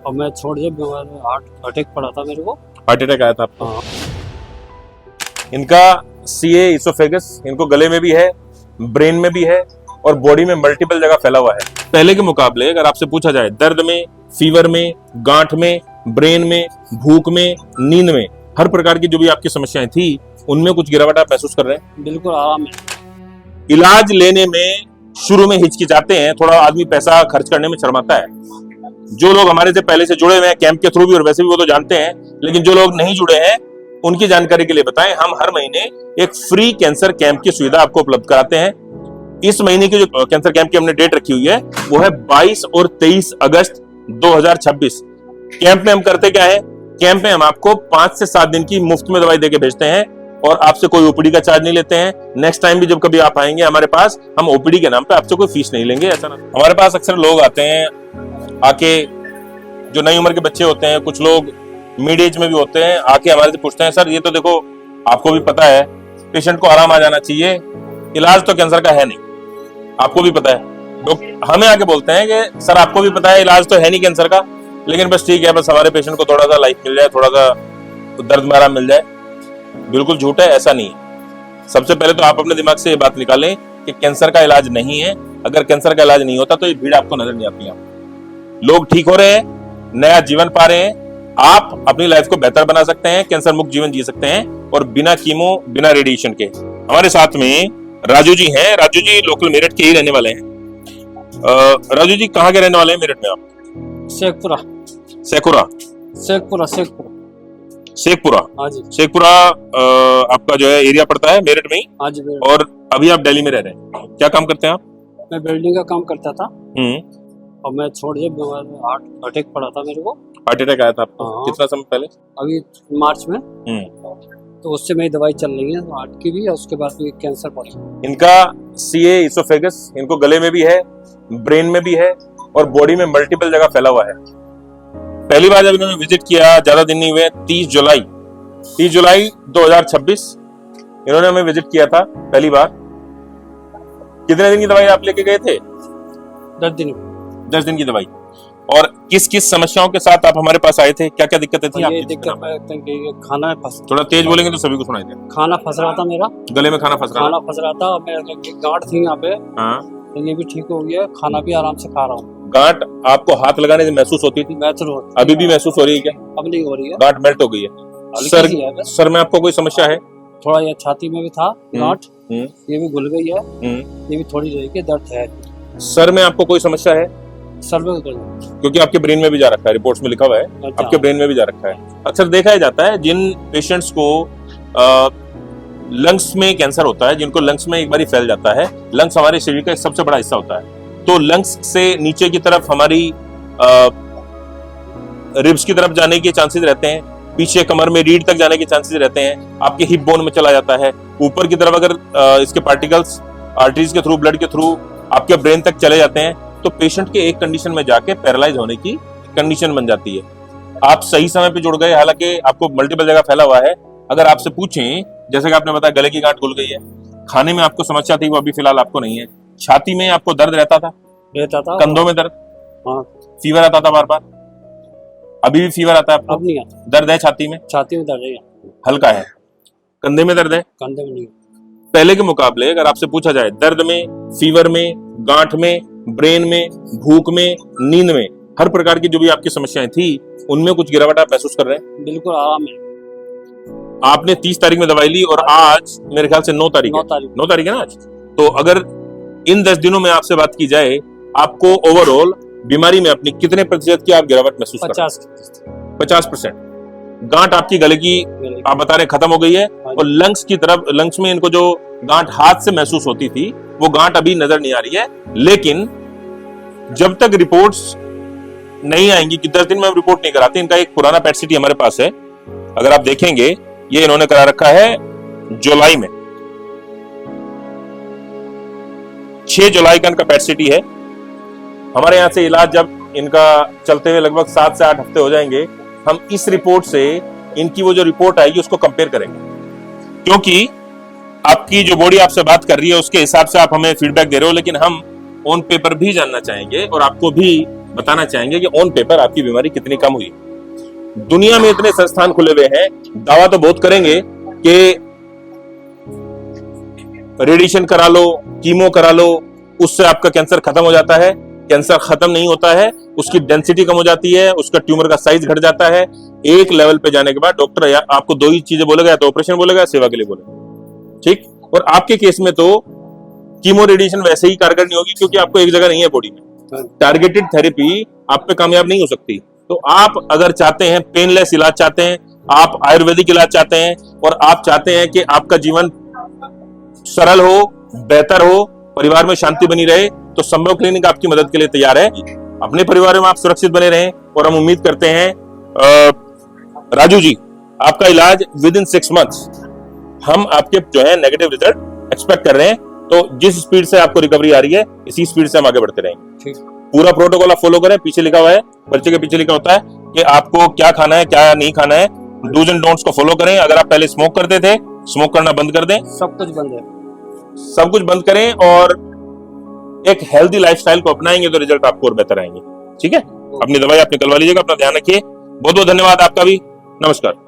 और मैं छोड़ दिया, हार्ट अटैक पड़ा था मेरे को। हार्ट अटैक आया था आपको? हाँ। इनका सीए इसोफेगस इनको गले में भी है, ब्रेन में भी है और बॉडी में मल्टीपल जगह फैला हुआ है। पहले के मुकाबले अगर आपसे पूछा जाए दर्द में, फीवर में, गांठ में, ब्रेन में, भूख में, नींद में, हर प्रकार की जो भी आपकी समस्याएं थी उनमें कुछ गिरावट आप महसूस कर रहे हैं? बिल्कुल आराम है। इलाज लेने में शुरू में हिचकिचाते हैं, थोड़ा आदमी पैसा खर्च करने में शर्माता है। जो लोग हमारे से पहले से जुड़े हुए हैं कैंप के थ्रू भी और वैसे भी वो तो जानते हैं, लेकिन जो लोग नहीं जुड़े हैं उनकी जानकारी के लिए बताएं, हम हर महीने एक फ्री कैंसर कैंप की सुविधा आपको उपलब्ध कराते हैं। इस महीने की जो कैंसर कैंप की हमने डेट रखी हुई है वो है 22 और 23 अगस्त 2026। कैंप में हम करते क्या है, कैंप में हम आपको 5 से 7 दिन की मुफ्त में दवाई देके भेजते हैं और आपसे कोई ओपीडी का चार्ज नहीं लेते हैं। नेक्स्ट टाइम भी जब कभी आप आएंगे हमारे पास, हम ओपीडी के नाम पे आपसे कोई फीस नहीं लेंगे, ऐसा ना। हमारे पास अक्सर लोग आते हैं, आके जो नई उम्र के बच्चे होते हैं, कुछ लोग मिड एज में भी होते हैं, आके हमारे से पूछते हैं सर ये तो देखो आपको भी पता है पेशेंट को आराम आ जाना चाहिए, इलाज तो कैंसर का है नहीं, आपको भी पता है। लोग हमें आके बोलते हैं कि सर आपको भी पता है इलाज तो है नहीं कैंसर का, लेकिन बस ठीक है, बस हमारे पेशेंट को थोड़ा सा लाइफ मिल जाए, थोड़ा सा दर्द में आराम मिल जाए। बिल्कुल झूठ है, ऐसा नहीं है। सबसे पहले तो आप अपने दिमाग से ये बात निकालें कि कैंसर का इलाज नहीं है। अगर कैंसर का इलाज नहीं होता तो ये भीड़ आपको नजर नहीं आती। लोग ठीक हो रहे हैं, नया जीवन पा रहे हैं, आप अपनी लाइफ को बेहतर बना सकते हैं, कैंसर मुक्त जीवन जी सकते हैं और बिना कीमो, बिना रेडिएशन के। हमारे साथ में राजू जी हैं। राजू जी लोकल मेरठ के ही रहने वाले हैं। राजू जी कहाँ के रहने वाले हैं मेरठ में आप? शेखपुरा। शेखपुरा? शेखपुरा शेखपुरा शेखपुरा। हाँ जी। शेखपुरा आपका जो है एरिया पड़ता है मेरठ में ही? हाँ जी। और अभी आप दिल्ली में रह रहे हैं, क्या काम करते हैं आप? मैं बिल्डिंग का काम करता था और मैं छोड़ दिया, हार्ट अटैक पड़ा था मेरे को। हार्ट अटैक आया था आपको? हाँ। कितना समय पहले? अभी मार्च में। तो उससे मेरी दवाई चल रही है हार्ट की भी और उसके बाद भी कैंसर पड़ा। इनका सीए इसोफेगस इनको गले में भी है, ब्रेन में भी है और बॉडी में मल्टीपल जगह फैला हुआ है। पहली बार जब इन्होंने विजिट किया, ज्यादा दिन नहीं हुए, 30 जुलाई 2026 इन्होंने हमें विजिट किया था पहली बार। कितने दिन की दवाई आप लेके गए थे? 10 दिन। 10 दिन की दवाई। और किस किस समस्याओं के साथ आप हमारे पास आए थे, क्या क्या दिक्कतें थी? ये दिक्कत खाना फंस, थोड़ा तेज बोलेंगे तो सभी को सुनाई दे। खाना फंस रहा था मेरा, गले में खाना फंस रहा था और मेरे गांठ थी यहाँ पे। हाँ। तो ये भी ठीक हो गया, खाना भी आराम से खा रहा हूँ। गांठ आपको हाथ लगाने से महसूस होती थी? अभी भी महसूस हो रही है क्या? अब नहीं हो रही है, गांठ मेल्ट हो गई है। सर में आपको कोई समस्या है? थोड़ा ये छाती में भी था गांठ, ये भी घुल गई है, ये भी थोड़ी रही है, दर्द है। सर में आपको कोई समस्या है? सर में क्योंकि आपके ब्रेन में भी जा रखा है, रिपोर्ट्स में लिखा हुआ है। अच्छा। आपके ब्रेन में भी जा रखा है। अक्सर देखा जाता है जिन पेशेंट्स को लंग्स में कैंसर होता है, जिनको लंग्स में एक बार फैल जाता है, लंग्स हमारे शरीर का सबसे बड़ा हिस्सा होता है, तो लंग्स से नीचे की तरफ हमारी रिब्स की तरफ जाने के चांसेस रहते हैं, पीछे कमर में रीढ़ तक जाने के चांसेस रहते हैं, आपके हिप बोन में चला जाता है, ऊपर की तरफ अगर इसके पार्टिकल्स आर्टरीज के थ्रू, ब्लड के थ्रू आपके ब्रेन तक चले जाते हैं तो पेशेंट के एक कंडीशन में जाके पैरालाइज होने की कंडीशन बन जाती है। आप सही समय पे जुड़ गए, हालांकि आपको मल्टीपल जगह फैला हुआ है। अगर आपसे पूछें, जैसे कि आपने बताया गले की गांठ खुल गई है, खाने में आपको समस्या थी, वो अभी फिलहाल आपको नहीं है। छाती में आपको दर्द रहता था? कंधों में दर्द? हाँ। फीवर आता था बार बार? अभी भी फीवर आता है आपको? अब नहीं आता। दर्द है छाती में? छाती में दर्द है, हल्का है। कंधे में दर्द है? कंधे में नहीं। पहले के मुकाबले अगर आपसे पूछा जाए दर्द में, फीवर में, गांठ में, ब्रेन में, भूख में, नींद में, हर प्रकार की जो भी आपकी समस्याएं थी उनमें कुछ गिरावट आप महसूस कर रहे हैं? बिल्कुल आराम है। आपने 30 तारीख में दवाई ली और आज मेरे ख्याल से 9 तारीख है ना आज। तो अगर इन 10 दिनों में आपसे बात की जाए, आपको ओवरऑल बीमारी में अपनी कितने प्रतिशत की आप गिरावट महसूस कर रहे हैं? 50%। गांठ आपकी गले की आप बता रहे खत्म हो गई है और लंग्स की तरफ, लंग्स में इनको जो गांठ हाथ से महसूस होती थी वो गांठ अभी नजर नहीं आ रही है। लेकिन जब तक रिपोर्ट्स नहीं आएंगी, कि 10 दिन में हम रिपोर्ट नहीं कराते, इनका एक पुराना पेट सीटी हमारे पास है, अगर आप देखेंगे ये इन्होंने करा रखा है जुलाई में, 6 जुलाई का इनका पेट सीटी है। हमारे यहाँ से इलाज जब इनका चलते हुए लगभग 7 से 8 हफ्ते हो जाएंगे, हम इस रिपोर्ट से इनकी वो जो रिपोर्ट आएगी उसको कंपेयर करेंगे, क्योंकि आपकी जो बॉडी आपसे बात कर रही है उसके हिसाब से आप हमें फीडबैक दे रहे हो, लेकिन हम ऑन पेपर भी जानना चाहेंगे और आपको भी बताना चाहेंगे कि ऑन पेपर आपकी बीमारी कितनी कम हुई। दुनिया में इतने संस्थान खुले हुए हैं, दावा तो बहुत करेंगे कि रेडिएशन करा लो, कीमो करा लो, उससे आपका कैंसर खत्म हो जाता है। कैंसर खत्म नहीं होता है, उसकी डेंसिटी कम हो जाती है, उसका ट्यूमर का साइज घट जाता है। एक लेवल पे जाने के बाद डॉक्टर आपको दो ही चीजें बोलेगा, या तो ऑपरेशन बोलेगा, सेवा के लिए बोलेगा। ठीक। और आपके केस में तो कीमो रेडिएशन वैसे ही कारगर नहीं होगी, क्योंकि आपको एक जगह नहीं है बॉडी में। टारगेटेड थेरेपी आप पे कामयाब नहीं हो सकती। तो आप अगर चाहते हैं पेनलेस इलाज चाहते हैं, आप आयुर्वेदिक इलाज चाहते हैं, और आप चाहते हैं कि आपका जीवन सरल हो, बेहतर हो, परिवार में शांति बनी रहे, तो संभव क्लिनिक आपकी मदद के लिए तैयार है। अपने परिवार में आप सुरक्षित बने रहें, और हम उम्मीद करते हैं राजू जी, आपका इलाज विद इन 6 months हम आपके जो है नेगेटिव रिजल्ट एक्सपेक्ट कर रहे हैं। तो जिस स्पीड से आपको रिकवरी आ रही है, इसी स्पीड से हम आगे बढ़ते रहेंगे। पूरा प्रोटोकॉल आप फॉलो करें। पीछे लिखा हुआ है, पर्चे के पीछे लिखा होता है कि आपको क्या खाना है, क्या नहीं खाना है। डूज एंड डोंट्स को फॉलो करें। अगर आप पहले स्मोक करते थे, स्मोक करना बंद कर दें। सब कुछ बंद है, सब कुछ बंद करें, और एक हेल्दी लाइफस्टाइल को अपनाएंगे तो रिजल्ट आपको और बेहतर आएंगे। ठीक है। अपनी दवाई आप निकलवा लीजिएगा। अपना ध्यान रखिए। बहुत बहुत धन्यवाद आपका भी। नमस्कार।